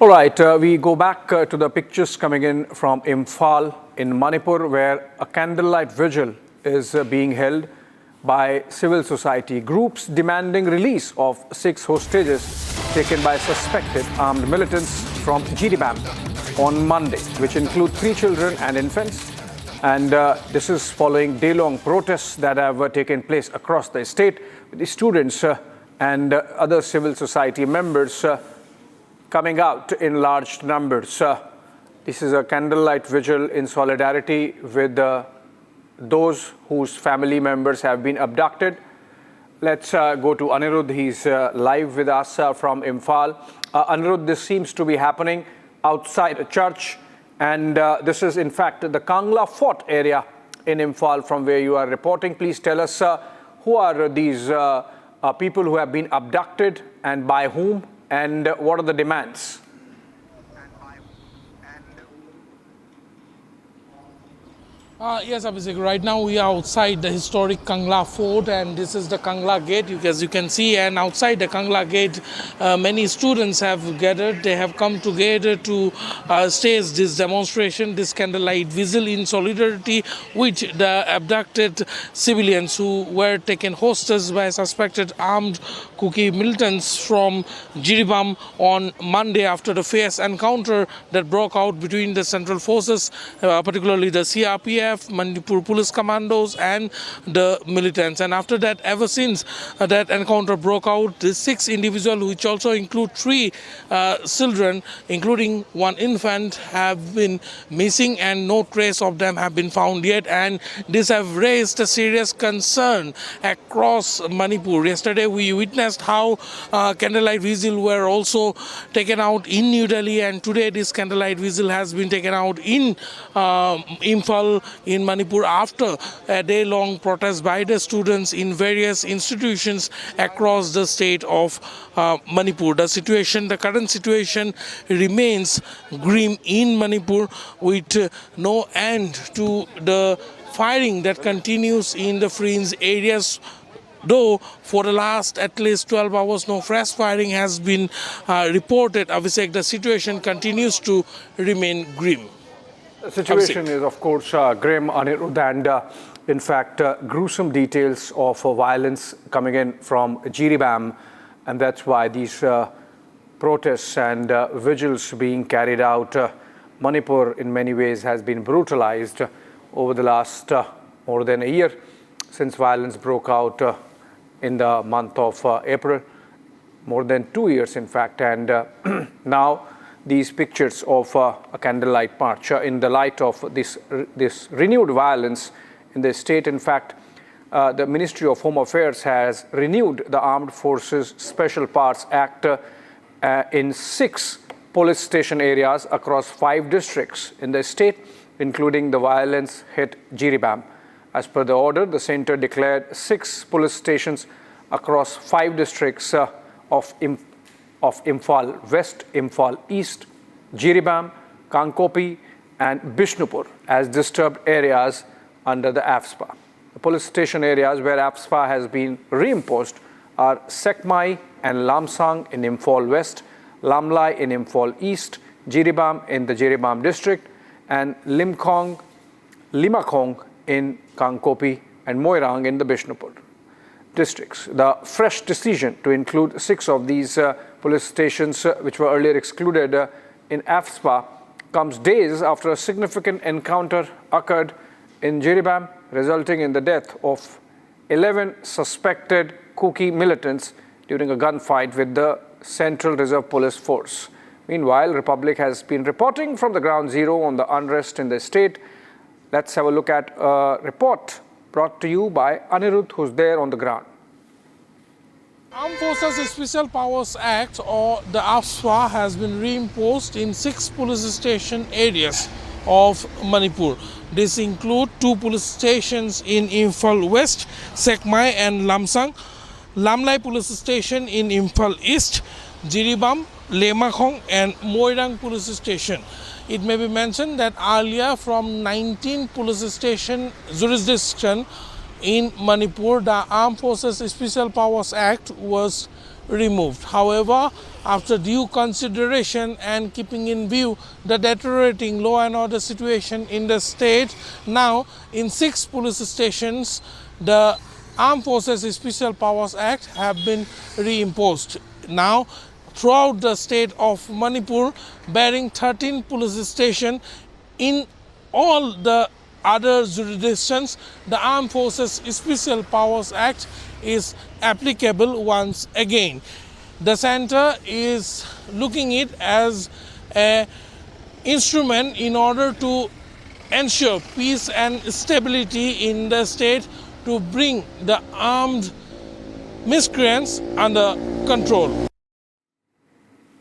All right, we go back to the pictures coming in from Imphal in Manipur, where a candlelight vigil is being held by civil society groups demanding release of 6 hostages taken by suspected armed militants from Jiribam on Monday, which include 3 children and infants. And this is following day-long protests that have taken place across the state, with the students and other civil society members coming out in large numbers. This is a candlelight vigil in solidarity with those whose family members have been abducted. Let's go to Anirudh. He's live with us from Imphal. Anirudh, this seems to be happening outside a church, and this is in fact the Kangla Fort area in Imphal from where you are reporting. Please tell us who are these people who have been abducted and by whom, and what are the demands? Yes, Abhishek, right now we are outside the historic Kangla Fort, and this is the Kangla Gate, as you can see. And outside the Kangla Gate, many students have gathered. They have come together to stage this demonstration, this candlelight vigil in solidarity with the abducted civilians who were taken hostage by suspected armed Kuki militants from Jiribam on Monday after the fierce encounter that broke out between the central forces, particularly the CRPF, Manipur Police Commandos and the militants. And after that, ever since that encounter broke out, the 6 individuals, which also include 3 children, including 1 infant, have been missing, and no trace of them have been found yet. And this have raised a serious concern across Manipur. Yesterday, we witnessed how candlelight vigil were also taken out in New Delhi, and today this candlelight vigil has been taken out in Imphal in Manipur after a day-long protest by the students in various institutions across the state of Manipur. The current situation remains grim in Manipur, with no end to the firing that continues in the fringe areas. Though for the last at least 12 hours, no fresh firing has been reported, Abhishek, the situation continues to remain grim. The situation is, of course, grim, Anirudh, and in fact, gruesome details of violence coming in from Jiribam, and that's why these protests and vigils being carried out. Manipur, in many ways, has been brutalized over the last more than a year since violence broke out in the month of April, more than 2 years, in fact, and now these pictures of a candlelight march in the light of this renewed violence in the state. In fact, the Ministry of Home Affairs has renewed the Armed Forces Special Parts Act in 6 police station areas across 5 districts in the state, including the violence-hit Jiribam. As per the order, the center declared 6 police stations across 5 districts of Imphal West, Imphal East, Jiribam, Kankopi, and Bishnupur as disturbed areas under the AFSPA. The police station areas where AFSPA has been reimposed are Sekmai and Lamsang in Imphal West, Lamlai in Imphal East, Jiribam in the Jiribam district, and Limakong in Kankopi, and Moirang in the Bishnupur districts. The fresh decision to include 6 of these police stations, which were earlier excluded in AFSPA, comes days after a significant encounter occurred in Jiribam, resulting in the death of 11 suspected Kuki militants during a gunfight with the Central Reserve Police Force. Meanwhile, Republic has been reporting from the ground zero on the unrest in the state. Let's have a look at a report brought to you by Anirudh, who's there on the ground. Armed Forces Special Powers Act, or the AFSPA, has been reimposed in 6 police station areas of Manipur. This include 2 police stations in Imphal West, Sekmai and Lamsang, Lamlai Police Station in Imphal East, Jiribam, Limakong and Moirang Police Station. It may be mentioned that earlier from 19 police station jurisdiction in Manipur, the Armed Forces Special Powers Act was removed. However, after due consideration and keeping in view the deteriorating law and order situation in the state, now in 6 police stations, the Armed Forces Special Powers Act have been reimposed. Now, throughout the state of Manipur, bearing 13 police stations in all the other jurisdictions, the Armed Forces Special Powers Act is applicable once again. The center is looking it as an instrument in order to ensure peace and stability in the state, to bring the armed miscreants under control.